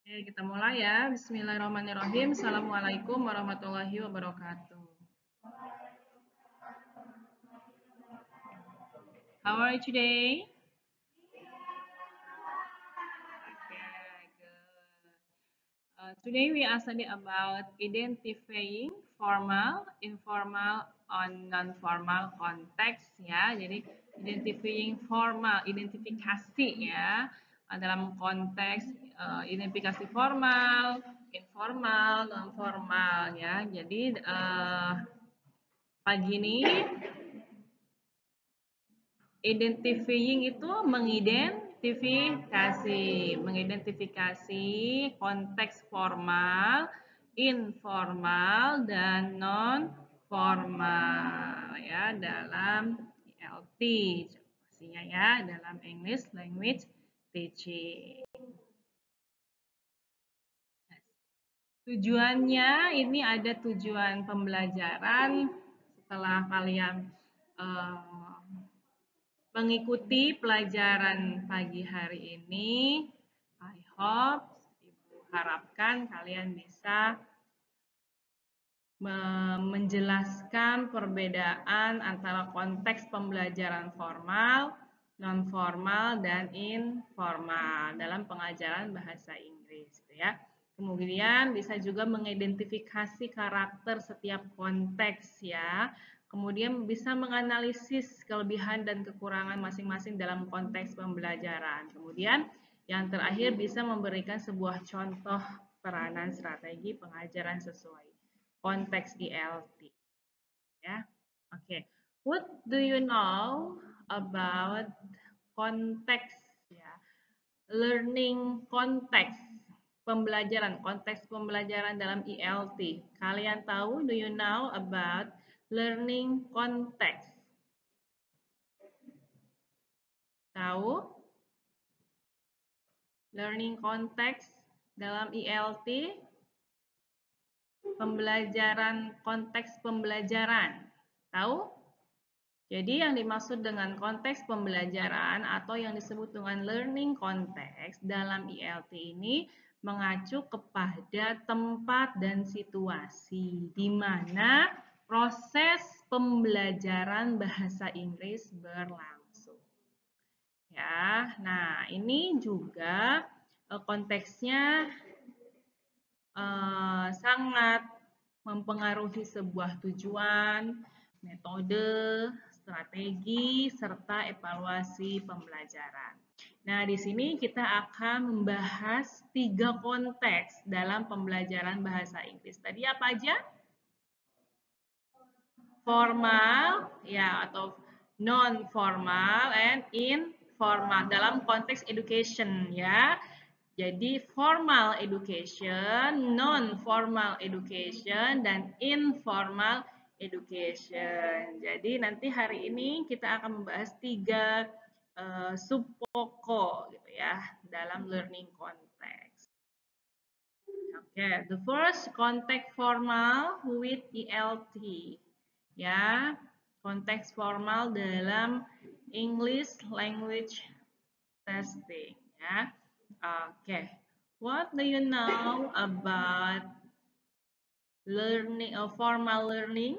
Oke, kita mulai ya. Bismillahirrahmanirrahim. Assalamualaikum warahmatullahi wabarakatuh. How are you today? Okay, good. Today we are studying about identifying formal, informal, on non-formal context ya. Jadi identifying formal, identifikasi ya dalam konteks identifikasi formal, informal, non-formal ya. Jadi pagi ini identifying itu mengidentifikasi konteks formal, informal, dan non formal ya dalam ILT pastinya ya dalam English Language Teaching. Tujuannya ini ada tujuan pembelajaran setelah kalian mengikuti pelajaran pagi hari ini. I hope, Ibu harapkan kalian bisa menjelaskan perbedaan antara konteks pembelajaran formal, non-formal, dan informal dalam pengajaran bahasa Inggris. Ya. Kemudian bisa juga mengidentifikasi karakter setiap konteks ya. Kemudian bisa menganalisis kelebihan dan kekurangan masing-masing dalam konteks pembelajaran. Kemudian yang terakhir bisa memberikan sebuah contoh peranan strategi pengajaran sesuai konteks ILT. Ya. Oke. What do you know about konteks ya? Learning konteks pembelajaran, konteks pembelajaran dalam ILT. Kalian tahu, do you know about learning context? Tahu? Learning context dalam ILT? Pembelajaran, konteks pembelajaran. Tahu? Jadi yang dimaksud dengan konteks pembelajaran atau yang disebut dengan learning context dalam ILT ini mengacu kepada tempat dan situasi di mana proses pembelajaran bahasa Inggris berlangsung. Ya, nah ini juga konteksnya sangat mempengaruhi sebuah tujuan, metode, strategi, serta evaluasi pembelajaran. Nah, di sini kita akan membahas 3 konteks dalam pembelajaran bahasa Inggris. Tadi apa aja? Formal, ya, atau non-formal and informal dalam konteks education, ya. Jadi formal education, non-formal education, dan informal education. Jadi nanti hari ini kita akan membahas 3 subpokok gitu ya dalam learning context. Okay, the first context formal with ELT. Ya, konteks formal dalam English language testing ya. Okay, what do you know about learning formal learning?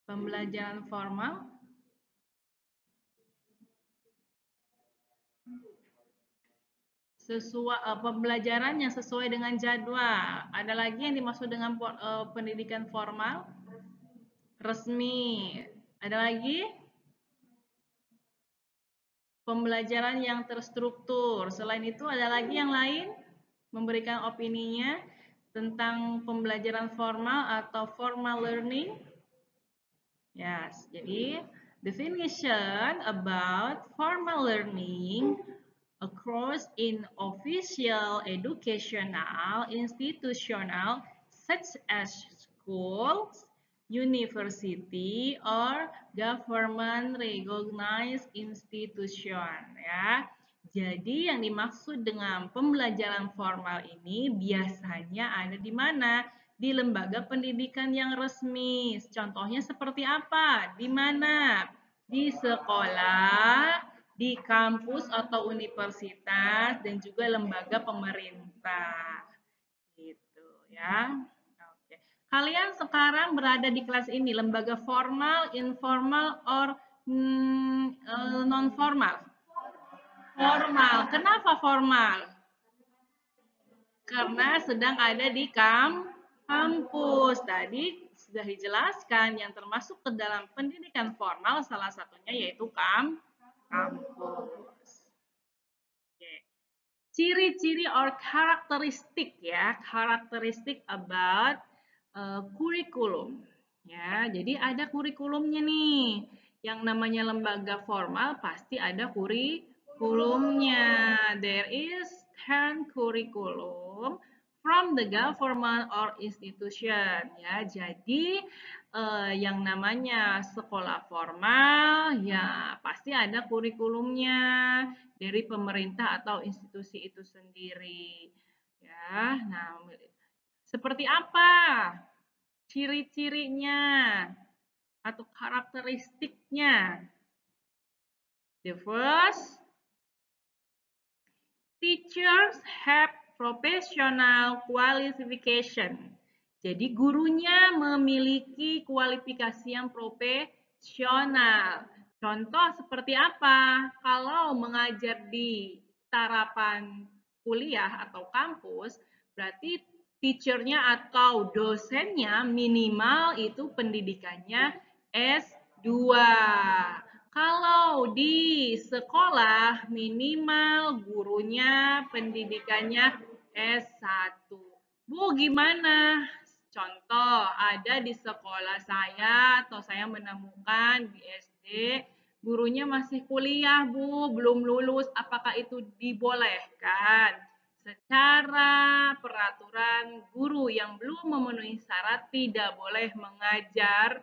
Pembelajaran formal? Pembelajaran yang sesuai dengan jadwal. Ada lagi yang dimaksud dengan pendidikan formal? Resmi. Ada lagi? Pembelajaran yang terstruktur. Selain itu ada lagi yang lain memberikan opininya tentang pembelajaran formal atau formal learning? Yes, jadi definition about formal learning across in official educational institutional such as schools, university, or government recognized institution ya. Jadi yang dimaksud dengan pembelajaran formal ini biasanya ada di mana? Di lembaga pendidikan yang resmi. Contohnya seperti apa? Di mana? Di sekolah, di kampus atau universitas dan juga lembaga pemerintah. Gitu ya. Oke. Kalian sekarang berada di kelas ini, lembaga formal, informal, or non formal? Formal. Kenapa formal? Karena sedang ada di kampus. Tadi sudah dijelaskan yang termasuk ke dalam pendidikan formal salah satunya yaitu kampus. Oke. Ciri-ciri or karakteristik ya, karakteristik about kurikulum. Ya, jadi ada kurikulumnya nih. Yang namanya lembaga formal pasti ada kurikulumnya. There is 10 curriculum from the government or institution ya. Jadi yang namanya sekolah formal ya pasti ada kurikulumnya dari pemerintah atau institusi itu sendiri. Ya, nah seperti apa ciri-cirinya atau karakteristiknya? The first, teachers have professional qualification. Jadi gurunya memiliki kualifikasi yang profesional. Contoh seperti apa? Kalau mengajar di tarapan kuliah atau kampus, berarti teachernya atau dosennya minimal itu pendidikannya S2. Kalau di sekolah minimal gurunya pendidikannya S1. Bu, gimana? Contoh, ada di sekolah saya atau saya menemukan di SD, gurunya masih kuliah, Bu, belum lulus. Apakah itu dibolehkan? Secara peraturan, guru yang belum memenuhi syarat tidak boleh mengajar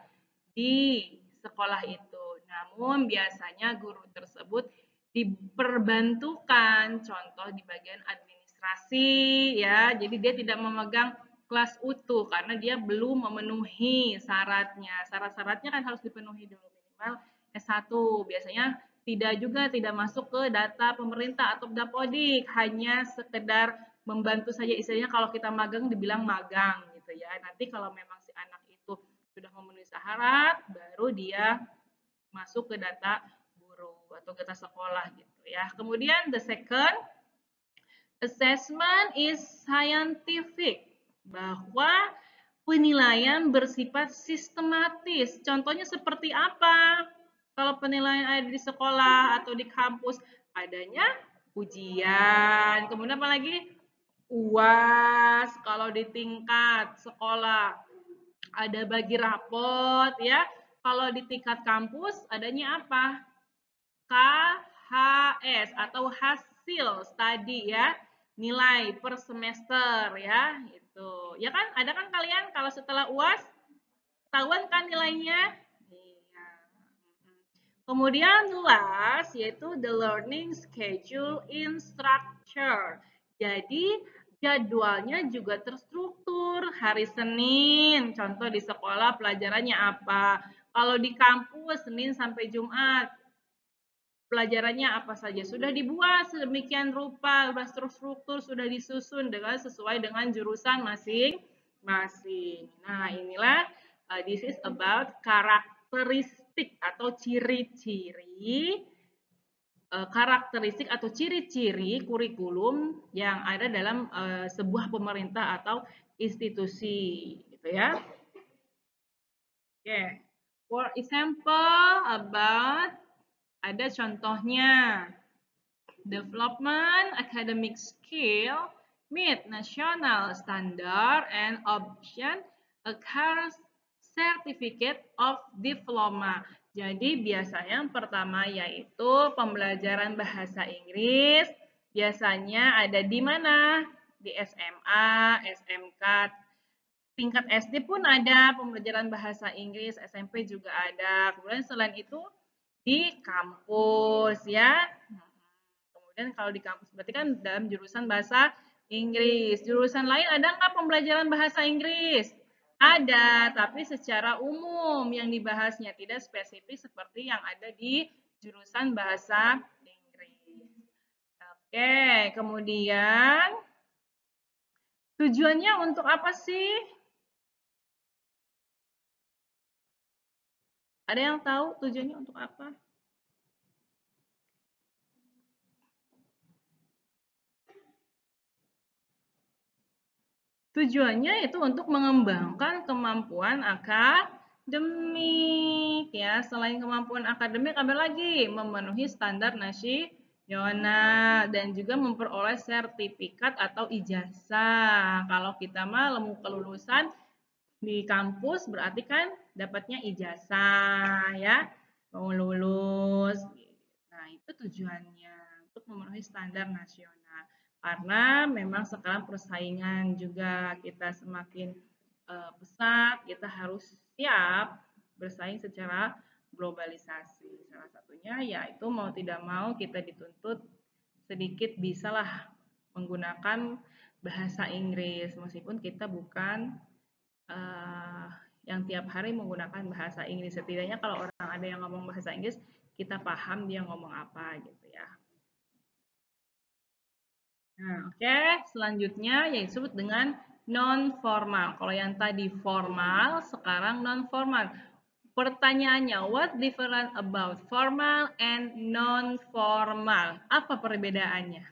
di sekolah itu. Namun biasanya guru tersebut diperbantukan, contoh di bagian administrasi ya. Jadi dia tidak memegang kelas utuh karena dia belum memenuhi syaratnya. Syarat-syaratnya kan harus dipenuhi dulu minimal S1. Biasanya tidak masuk ke data pemerintah atau Dapodik, hanya sekedar membantu saja, istilahnya kalau kita magang dibilang magang gitu ya. Nanti kalau memang si anak itu sudah memenuhi syarat, baru dia masuk ke data guru atau data sekolah gitu ya. Kemudian the second, assessment is scientific, bahwa penilaian bersifat sistematis. Contohnya seperti apa? Kalau penilaian ada di sekolah atau di kampus, adanya ujian, kemudian apa lagi? UAS, kalau di tingkat sekolah ada bagi rapot ya. Kalau di tingkat kampus adanya apa? KHS atau hasil studi ya. Nilai per semester ya, itu. Ya kan? Ada kan kalian kalau setelah UAS ketahuan kan nilainya? Iya. Kemudian last yaitu the learning schedule in structure. Jadi jadwalnya juga terstruktur. Hari Senin, contoh di sekolah pelajarannya apa? Kalau di kampus Senin sampai Jumat, pelajarannya apa saja? Sudah dibuat sedemikian rupa, sudah terstruktur, sudah disusun sesuai dengan jurusan masing-masing. Nah, inilah this is about karakteristik atau ciri-ciri karakteristik atau ciri-ciri kurikulum yang ada dalam sebuah pemerintah atau institusi, gitu ya. Oke, for example about ada contohnya, development academic skill meet national standard and option a certificate of diploma. Jadi biasanya yang pertama yaitu pembelajaran bahasa Inggris. Biasanya ada di mana? Di SMA, SMK, tingkat SD pun ada pembelajaran bahasa Inggris, SMP juga ada. Kemudian selain itu di kampus ya. Kemudian kalau di kampus berarti kan dalam jurusan bahasa Inggris. Jurusan lain ada nggak pembelajaran bahasa Inggris? Ada, tapi secara umum yang dibahasnya tidak spesifik seperti yang ada di jurusan bahasa Oke, kemudian tujuannya untuk apa sih? Ada yang tahu tujuannya untuk apa? Tujuannya itu untuk mengembangkan kemampuan akademik ya. Selain kemampuan akademik, apa lagi? Memenuhi standar nasional dan juga memperoleh sertifikat atau ijazah. Kalau kita mah kelulusan di kampus berarti kan dapatnya ijazah ya, mau lulus. Nah, itu tujuannya untuk memenuhi standar nasional. Karena memang sekarang persaingan juga kita semakin pesat, kita harus siap bersaing secara globalisasi. Salah satunya yaitu mau tidak mau kita dituntut sedikit bisalah menggunakan bahasa Inggris meskipun kita bukan uh, yang tiap hari menggunakan bahasa Inggris. Setidaknya kalau orang ada yang ngomong bahasa Inggris, kita paham dia ngomong apa gitu ya. Nah, oke, selanjutnya yang disebut dengan non formal. Kalau yang tadi formal, sekarang non formal. Pertanyaannya, what different about formal and non formal? Apa perbedaannya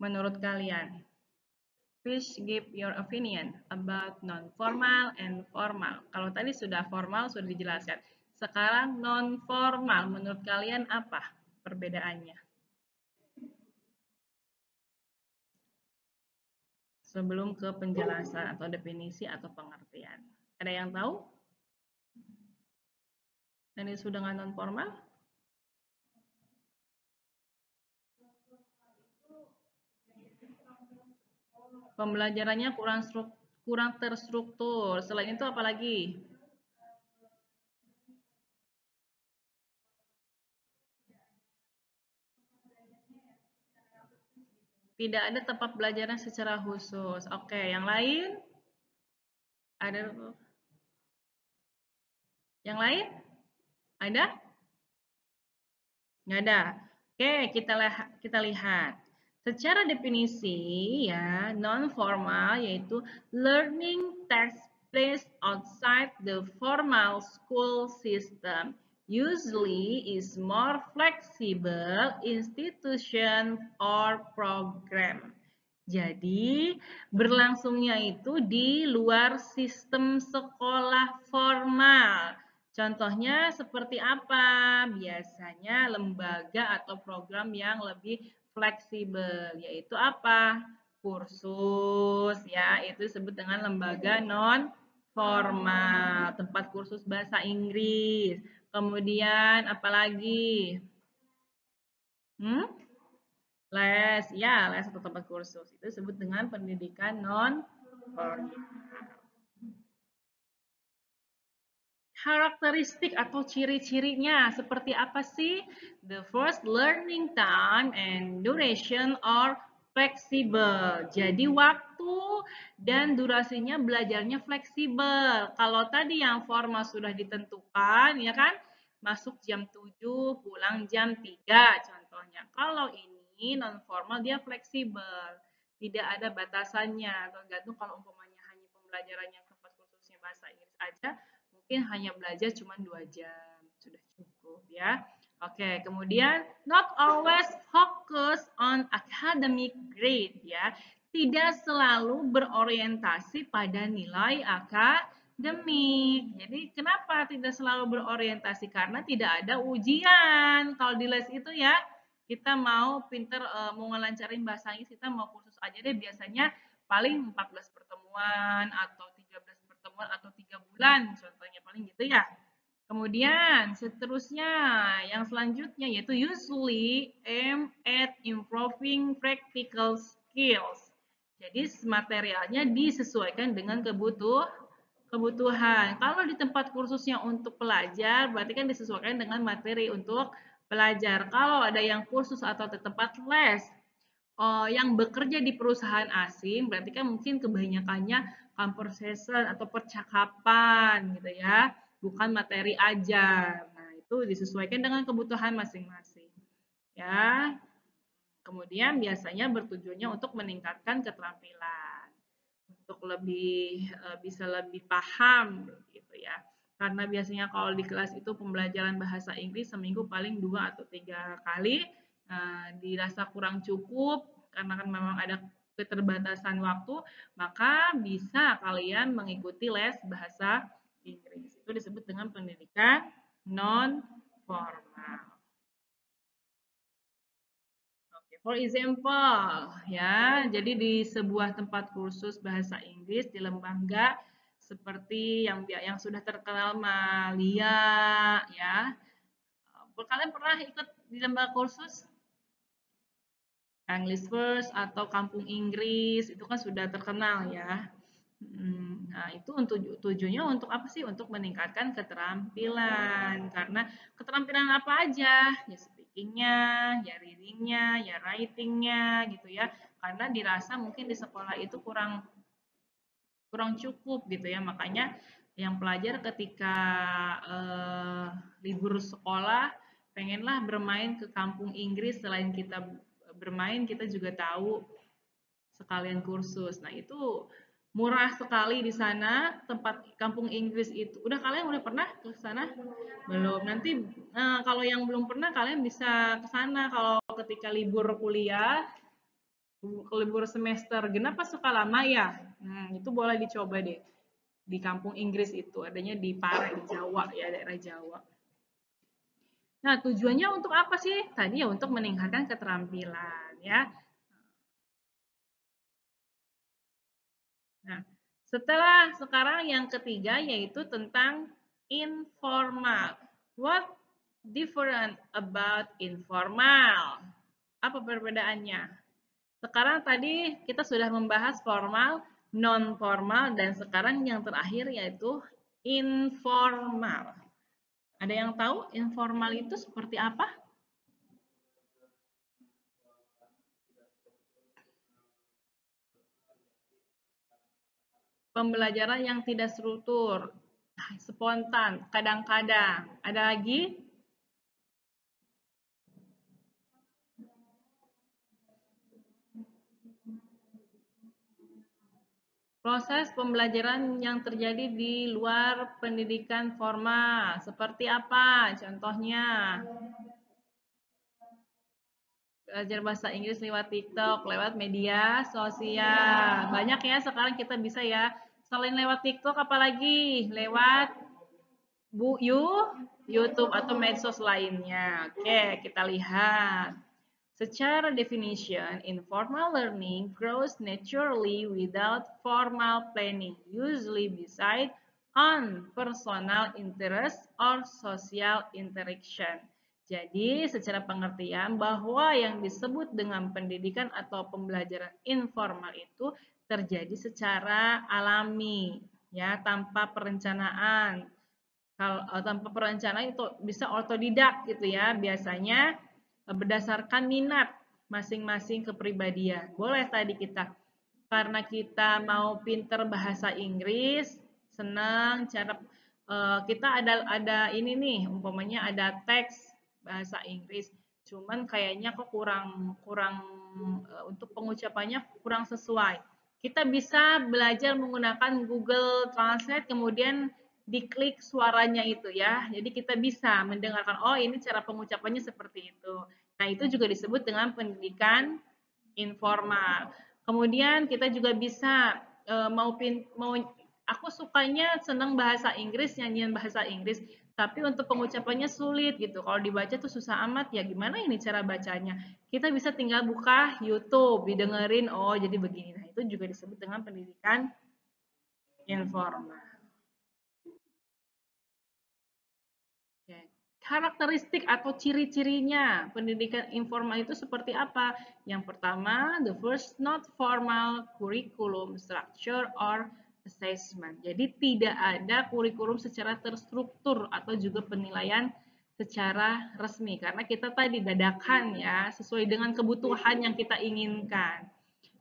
menurut kalian? Please give your opinion about non-formal and formal. Kalau tadi sudah formal, sudah dijelaskan. Sekarang non-formal, menurut kalian apa perbedaannya? Sebelum ke penjelasan atau definisi atau pengertian. Ada yang tahu? Dan itu dengan non-formal? Pembelajarannya kurang terstruktur. Selain itu apa lagi? Tidak ada tempat belajarnya secara khusus. Oke, yang lain? Ada yang lain? Ada? Nggak ada. Oke, kita lihat. Secara definisi ya, non-formal yaitu learning takes place outside the formal school system. Usually is more flexible institution or program. Jadi, berlangsungnya itu di luar sistem sekolah formal. Contohnya seperti apa? Biasanya lembaga atau program yang lebih fleksibel, yaitu apa? Kursus, ya, itu disebut dengan lembaga non formal, tempat kursus bahasa Inggris. Kemudian apalagi? Hmm? Les, ya, les atau tempat kursus. Itu disebut dengan pendidikan non formal. Karakteristik atau ciri-cirinya seperti apa sih? The first learning time and duration are flexible. Jadi waktu dan durasinya belajarnya fleksibel. Kalau tadi yang formal sudah ditentukan, ya kan? Masuk jam 7, pulang jam 3 contohnya. Kalau ini non formal dia fleksibel. Tidak ada batasannya, tergantung kalau umpamanya hanya pembelajarannya tempat khususnya bahasa Inggris aja, mungkin hanya belajar cuma 2 jam, sudah cukup ya. Oke, kemudian not always focus on academic grade ya. Tidak selalu berorientasi pada nilai akademik. Jadi kenapa tidak selalu berorientasi? Karena tidak ada ujian. Kalau di les itu ya, kita mau pinter mau ngelancarin bahasa Inggris, kita mau kursus aja deh biasanya paling 14 pertemuan atau 13 pertemuan atau 3 bulan contohnya paling gitu ya. Kemudian seterusnya yang selanjutnya yaitu usually aim at improving practical skills. Jadi materialnya disesuaikan dengan kebutuhan. Kalau di tempat kursusnya untuk pelajar berarti kan disesuaikan dengan materi untuk pelajar. Kalau ada yang kursus atau di tempat les yang bekerja di perusahaan asing berarti kan mungkin kebanyakannya conversation atau percakapan gitu ya, bukan materi aja. Nah, itu disesuaikan dengan kebutuhan masing-masing. Ya. Kemudian biasanya bertujuannya untuk meningkatkan keterampilan, untuk lebih bisa lebih paham gitu ya. Karena biasanya kalau di kelas itu pembelajaran bahasa Inggris seminggu paling 2 atau 3 kali, dirasa kurang cukup karena kan memang ada keterbatasan waktu, maka bisa kalian mengikuti les bahasa Inggris. Itu disebut dengan pendidikan non formal. For example, ya, jadi di sebuah tempat kursus bahasa Inggris di lembaga seperti yang sudah terkenal Malia, ya. Kalian pernah ikut di lembaga kursus English First atau Kampung Inggris, itu kan sudah terkenal ya. Nah, itu untuk tujuannya untuk apa sih? Untuk meningkatkan keterampilan. Karena keterampilan apa aja? Ya speaking-nya, ya reading-nya, ya writing-nya gitu ya. Karena dirasa mungkin di sekolah itu kurang kurang cukup gitu ya. Makanya yang pelajar ketika libur sekolah pengenlah bermain ke kampung Inggris. Selain kita bermain, kita juga tahu sekalian kursus. Nah, itu murah sekali di sana, tempat kampung Inggris itu. Kalian udah pernah ke sana? Belum. Nanti kalau yang belum pernah kalian bisa ke sana kalau ketika libur kuliah, libur semester genap pas suka lama ya. Itu boleh dicoba deh. Di kampung Inggris itu adanya di Pare di Jawa ya, daerah Jawa. Nah, tujuannya untuk apa sih? Tadi ya untuk meningkatkan keterampilan ya. Nah, setelah sekarang yang ketiga yaitu tentang informal. What different about informal? Apa perbedaannya? Sekarang tadi kita sudah membahas formal, non formal, dan sekarang yang terakhir yaitu informal. Ada yang tahu informal itu seperti apa? Pembelajaran yang tidak struktur, spontan, kadang-kadang. Ada lagi? Proses pembelajaran yang terjadi di luar pendidikan formal. Seperti apa? Contohnya, belajar bahasa Inggris lewat TikTok, lewat media sosial. Banyak ya sekarang kita bisa ya. Selain lewat TikTok, apalagi lewat YouTube atau medsos lainnya. Oke, kita lihat. Secara definition, informal learning grows naturally without formal planning, usually based on personal interest or social interaction. Jadi, secara pengertian bahwa yang disebut dengan pendidikan atau pembelajaran informal itu terjadi secara alami, ya, tanpa perencanaan. Kalau tanpa perencanaan itu bisa otodidak gitu ya, biasanya berdasarkan minat masing-masing kepribadian. Boleh tadi kita karena kita mau pinter bahasa Inggris, senang cara kita ada ini nih, umpamanya ada teks bahasa Inggris, cuman kayaknya kok kurang kurang untuk pengucapannya kurang sesuai. Kita bisa belajar menggunakan Google Translate, kemudian diklik suaranya itu ya. Jadi kita bisa mendengarkan, oh ini cara pengucapannya seperti itu. Nah, itu juga disebut dengan pendidikan informal. Kemudian kita juga bisa mau aku sukanya senang bahasa Inggris, nyanyian bahasa Inggris, tapi untuk pengucapannya sulit gitu. Kalau dibaca tuh susah amat ya. Gimana ini cara bacanya? Kita bisa tinggal buka YouTube, didengerin, oh jadi begini. Nah, itu juga disebut dengan pendidikan informal. Oke. Karakteristik atau ciri-cirinya pendidikan informal itu seperti apa? Yang pertama, the first not formal curriculum structure or assessment. Jadi tidak ada kurikulum secara terstruktur atau juga penilaian secara resmi karena kita tadi dadakan ya sesuai dengan kebutuhan yang kita inginkan.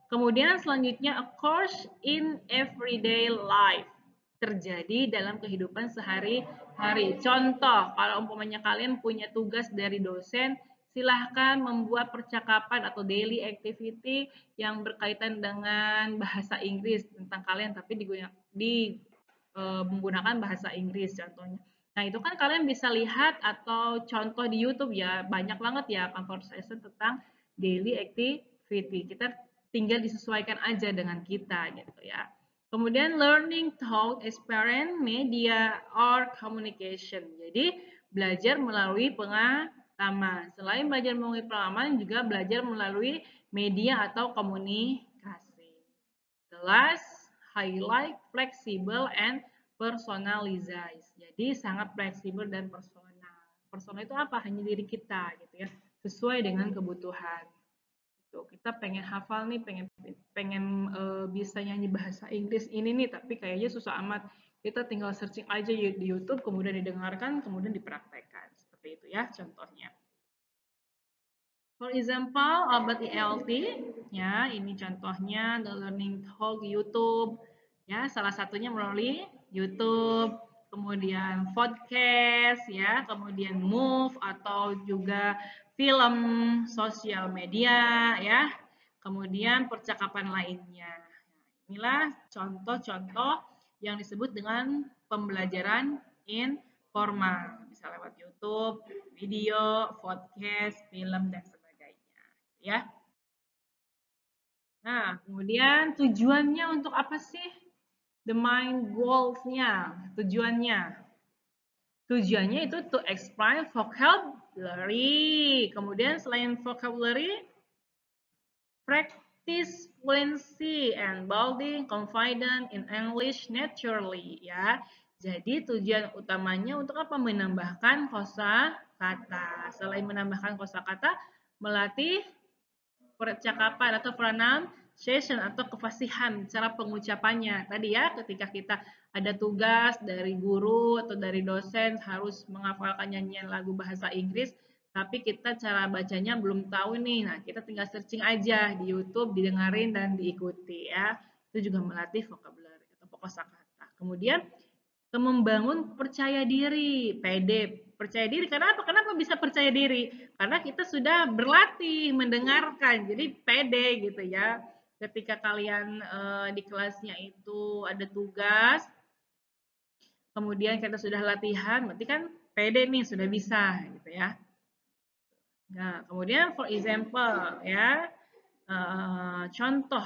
Kemudian selanjutnya a course in everyday life terjadi dalam kehidupan sehari-hari. Contoh, kalau umpamanya kalian punya tugas dari dosen, silahkan membuat percakapan atau daily activity yang berkaitan dengan bahasa Inggris tentang kalian, tapi menggunakan bahasa Inggris contohnya. Nah, itu kan kalian bisa lihat atau contoh di YouTube ya, banyak banget ya conversation tentang daily activity. Kita tinggal disesuaikan aja dengan kita gitu ya. Kemudian learning through experience, media, or communication. Jadi belajar melalui pengalaman. Selain belajar melalui pengalaman, juga belajar melalui media atau komunikasi. Kelas highlight, flexible, and personalized. Jadi sangat fleksibel dan personal. Personal itu apa? Hanya diri kita gitu ya, sesuai dengan kebutuhan. Kita pengen hafal nih, pengen bisa nyanyi bahasa Inggris ini nih, tapi kayaknya susah amat. Kita tinggal searching aja di YouTube, kemudian didengarkan, kemudian dipraktekkan. Seperti itu ya contohnya. For example, about ELT, ya ini contohnya the learning talk YouTube, ya salah satunya melalui YouTube, kemudian podcast, ya kemudian move atau juga film, sosial media, ya kemudian percakapan lainnya. Inilah contoh-contoh yang disebut dengan pembelajaran informal, bisa lewat YouTube, video, podcast, film dan sebagainya. Ya. Nah, kemudian tujuannya untuk apa sih? The main goals-nya, tujuannya. Tujuannya itu to expand vocabulary. Kemudian selain vocabulary, practice fluency and building confidence in English naturally ya. Jadi tujuan utamanya untuk apa? Menambahkan kosakata. Selain menambahkan kosakata, melatih percakapan atau pronunciation atau kefasihan cara pengucapannya. Tadi ya, ketika kita ada tugas dari guru atau dari dosen harus menghafalkan nyanyian lagu bahasa Inggris, tapi kita cara bacanya belum tahu nih. Nah, kita tinggal searching aja di YouTube, didengarin dan diikuti ya. Itu juga melatih vocabulary atau kosakata. Kemudian membangun percaya diri, pede. Percaya diri, kenapa? Kenapa bisa percaya diri? Karena kita sudah berlatih mendengarkan, jadi pede gitu ya. Ketika kalian di kelasnya itu ada tugas, kemudian kita sudah latihan, berarti kan pede nih, sudah bisa gitu ya. Nah, kemudian for example ya, contoh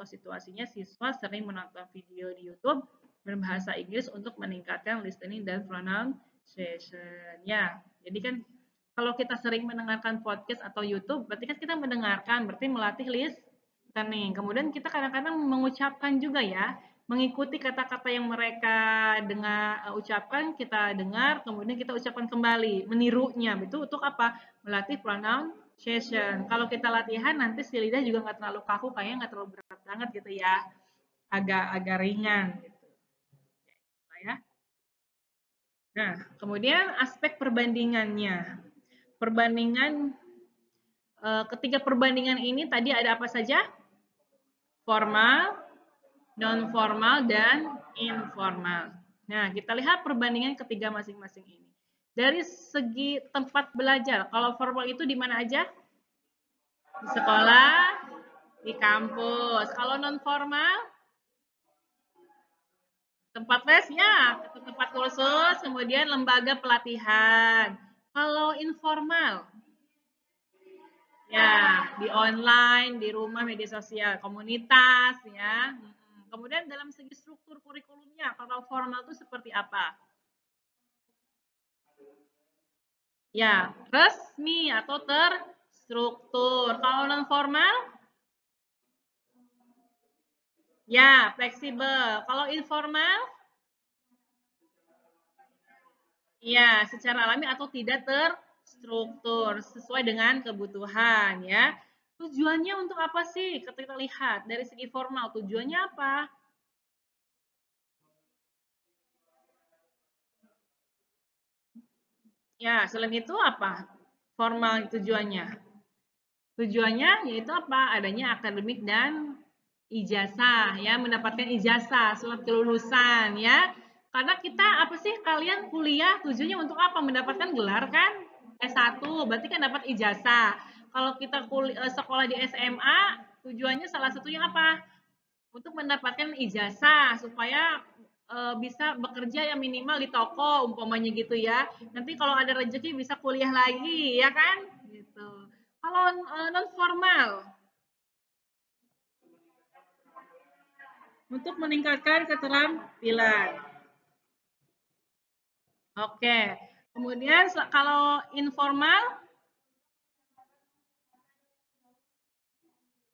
situasinya siswa sering menonton video di YouTube berbahasa Inggris untuk meningkatkan listening dan pronunciation. Ya, jadi kan kalau kita sering mendengarkan podcast atau YouTube, berarti kan kita mendengarkan, berarti melatih listening. Kemudian kita kadang-kadang mengucapkan juga ya, mengikuti kata-kata yang mereka ucapkan, kita dengar, kemudian kita ucapkan kembali, menirunya. Itu untuk apa? Melatih pronunciation. Kalau kita latihan, nanti si lidah juga nggak terlalu kaku, kayaknya nggak terlalu berat banget gitu ya, agak ringan gitu. Ya. Nah, kemudian aspek perbandingannya. Ketiga perbandingan ini tadi ada apa saja? Formal, non formal, dan informal. Nah, kita lihat perbandingan ketiga masing-masing ini. Dari segi tempat belajar, kalau formal itu di mana aja? Di sekolah, di kampus. Kalau non formal, tempat les ya, tempat kursus, kemudian lembaga pelatihan. Kalau informal, ya di online, di rumah, media sosial, komunitas ya. Kemudian dalam segi struktur kurikulumnya, kalau formal itu seperti apa? Ya, resmi atau terstruktur. Kalau non formal? Ya, fleksibel. Kalau informal? Ya, secara alami atau tidak terstruktur sesuai dengan kebutuhan ya. Tujuannya untuk apa sih? Kita lihat dari segi formal, tujuannya apa? Ya, selain itu apa? Formal tujuannya. Tujuannya yaitu apa? Adanya akademik dan ijazah ya, mendapatkan ijazah surat kelulusan ya. Karena kita apa sih kalian kuliah tujuannya untuk apa? Mendapatkan gelar kan? S1 berarti kan dapat ijazah. Kalau kita sekolah di SMA, tujuannya salah satunya apa? Untuk mendapatkan ijazah supaya bisa bekerja yang minimal di toko umpamanya gitu ya. Nanti kalau ada rezeki bisa kuliah lagi ya kan? Gitu. Kalau non formal untuk meningkatkan keterampilan. Oke. Kemudian kalau informal,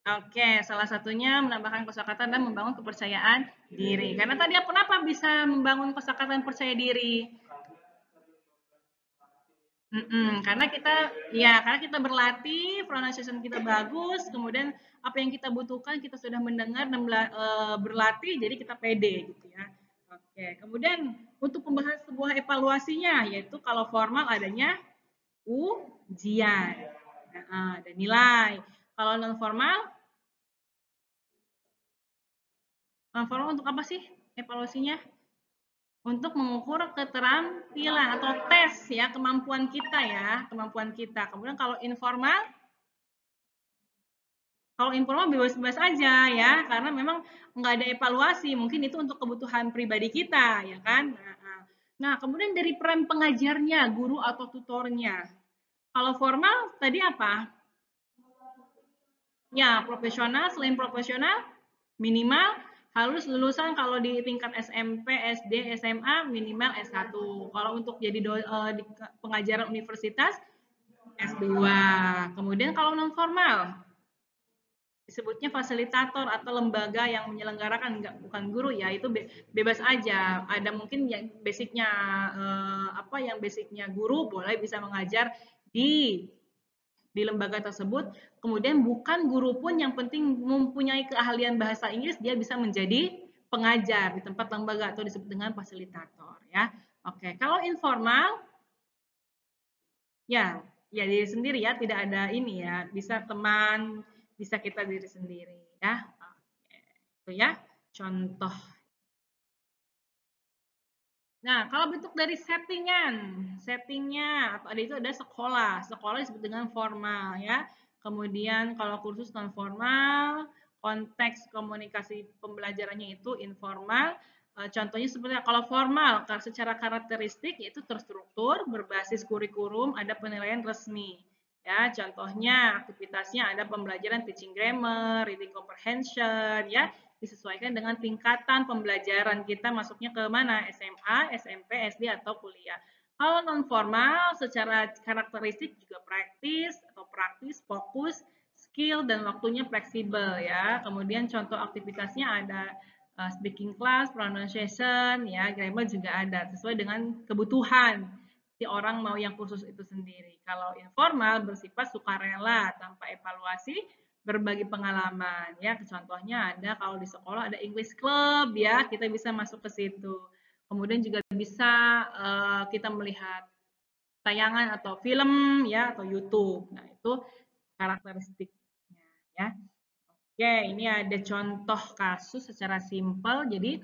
oke, salah satunya menambahkan kosakata dan membangun kepercayaan diri. Karena tadi kenapa bisa membangun kosakata dan percaya diri? Karena kita berlatih, pronunciation kita bagus, kemudian apa yang kita butuhkan kita sudah mendengar dan berlatih, jadi kita pede gitu ya. Oke, kemudian untuk membahas sebuah evaluasinya, yaitu kalau formal adanya ujian dan nilai. Kalau non formal untuk apa sih evaluasinya? Untuk mengukur keterampilan atau tes ya kemampuan kita. Kemudian kalau informal bebas-bebas aja ya karena memang nggak ada evaluasi, mungkin itu untuk kebutuhan pribadi kita ya kan. Nah kemudian dari peran pengajarnya, guru atau tutornya. Kalau formal tadi apa? Ya profesional, selain profesional minimal harus lulusan kalau di tingkat SMP, SD, SMA minimal S1. Kalau untuk jadi di pengajaran universitas S2. Kemudian kalau non formal disebutnya fasilitator atau lembaga yang menyelenggarakan, enggak bukan guru ya, itu bebas aja. Ada mungkin yang basicnya yang basicnya guru boleh bisa mengajar di lembaga tersebut, kemudian bukan guru pun yang penting mempunyai keahlian bahasa Inggris, dia bisa menjadi pengajar di tempat lembaga atau disebut dengan fasilitator ya. Oke, kalau informal ya diri sendiri ya, tidak ada ini ya, bisa teman, bisa kita diri sendiri ya. Oke, itu ya contoh. Nah, kalau bentuk dari settingnya atau ada itu ada sekolah disebut dengan formal ya. Kemudian kalau kursus non formal, konteks komunikasi pembelajarannya itu informal. Contohnya seperti kalau formal, secara karakteristik yaitu terstruktur, berbasis kurikulum, ada penilaian resmi. Ya, contohnya aktivitasnya ada pembelajaran teaching grammar, reading comprehension, ya, disesuaikan dengan tingkatan pembelajaran kita masuknya ke mana, SMA, SMP, SD, atau kuliah. Kalau non formal secara karakteristik juga praktis, fokus, skill, dan waktunya fleksibel ya. Kemudian contoh aktivitasnya ada speaking class, pronunciation, ya, grammar juga ada sesuai dengan kebutuhan si orang mau yang khusus itu sendiri. Kalau informal bersifat sukarela tanpa evaluasi, berbagi pengalaman ya. Contohnya ada kalau di sekolah ada English Club ya, kita bisa masuk ke situ. Kemudian juga bisa kita melihat tayangan atau film ya atau YouTube. Nah, itu karakteristiknya ya. Oke, ini ada contoh kasus secara simpel. Jadi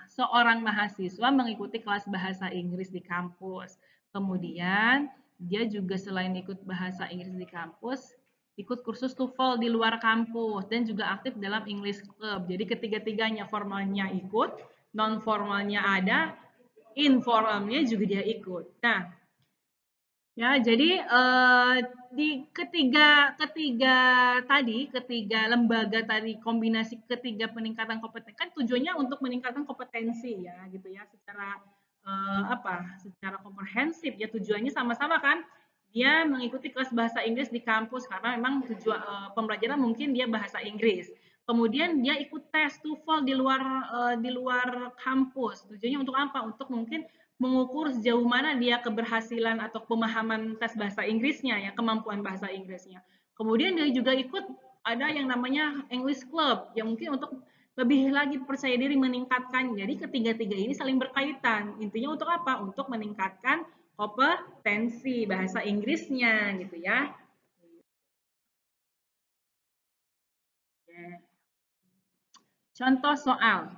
seorang mahasiswa mengikuti kelas bahasa Inggris di kampus. Kemudian dia juga selain ikut bahasa Inggris di kampus, ikut kursus TOEFL di luar kampus dan juga aktif dalam English Club. Jadi ketiga-tiganya formalnya ikut, non formalnya ada, informalnya juga dia ikut. Nah, ya, jadi di ketiga lembaga tadi kombinasi ketiga peningkatan kompetensi kan tujuannya untuk meningkatkan kompetensi ya gitu ya secara secara komprehensif ya tujuannya sama-sama kan dia mengikuti kelas bahasa Inggris di kampus karena memang tujuan pembelajaran mungkin dia bahasa Inggris. Kemudian dia ikut tes TOEFL di luar kampus. Tujuannya untuk apa? Untuk mungkin mengukur sejauh mana dia keberhasilan atau pemahaman tes bahasa Inggrisnya ya, kemampuan bahasa Inggrisnya. Kemudian dia juga ikut ada yang namanya English Club yang mungkin untuk lebih lagi percaya diri meningkatkan. Jadi ketiga-tiga ini saling berkaitan. Intinya untuk apa? Untuk meningkatkan kompetensi bahasa Inggrisnya gitu ya. Contoh soal.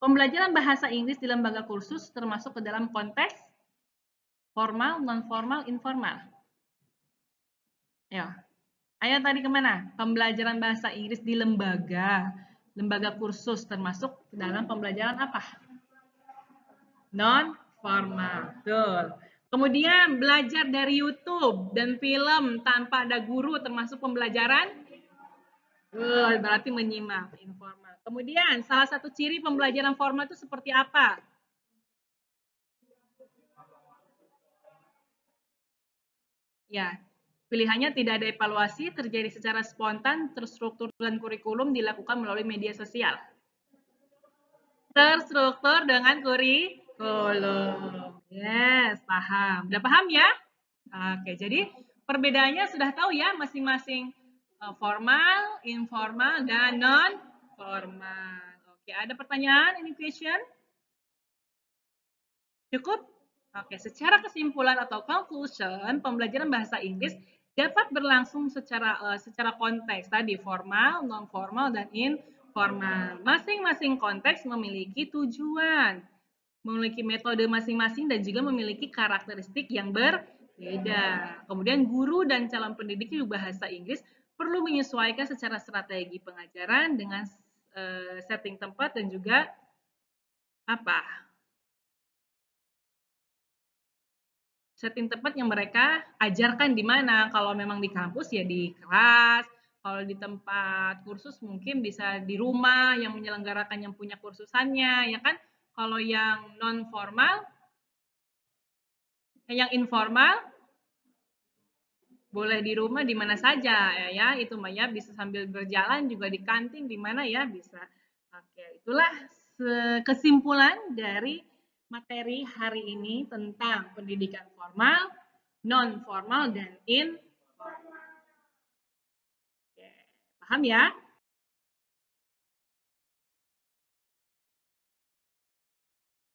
Pembelajaran bahasa Inggris di lembaga kursus termasuk ke dalam konteks Formal, non formal, informal. Ya. Ayo tadi kemana? Pembelajaran bahasa Inggris di lembaga. Lembaga kursus termasuk dalam pembelajaran apa? Non formal. Betul. Kemudian belajar dari YouTube dan film tanpa ada guru termasuk pembelajaran? Berarti menyimak, informal. Kemudian salah satu ciri pembelajaran formal itu seperti apa? Ya, pilihannya tidak ada evaluasi, terjadi secara spontan, terstruktur dan kurikulum dilakukan melalui media sosial. Terstruktur dengan kurikulum. Yes, paham. Udah paham ya? Oke, jadi perbedaannya sudah tahu ya masing-masing formal, informal, dan non formal. Oke, ada pertanyaan? Any question? Cukup? Oke, secara kesimpulan atau conclusion, pembelajaran bahasa Inggris dapat berlangsung secara konteks tadi formal, non formal, dan informal. Masing-masing konteks memiliki tujuan, memiliki metode masing-masing dan juga memiliki karakteristik yang berbeda. Kemudian guru dan calon pendidik bahasa Inggris perlu menyesuaikan secara strategi pengajaran dengan setting tempat dan juga setting tempat yang mereka ajarkan di mana. Kalau memang di kampus ya di kelas, kalau di tempat kursus mungkin bisa di rumah yang menyelenggarakan yang punya kursusannya, ya kan? Kalau yang non formal, yang informal boleh di rumah di mana saja ya, itu mah ya bisa sambil berjalan juga di kantin di mana ya bisa. Oke, itulah kesimpulan dari materi hari ini tentang pendidikan formal, non formal dan informal. Oke, paham ya?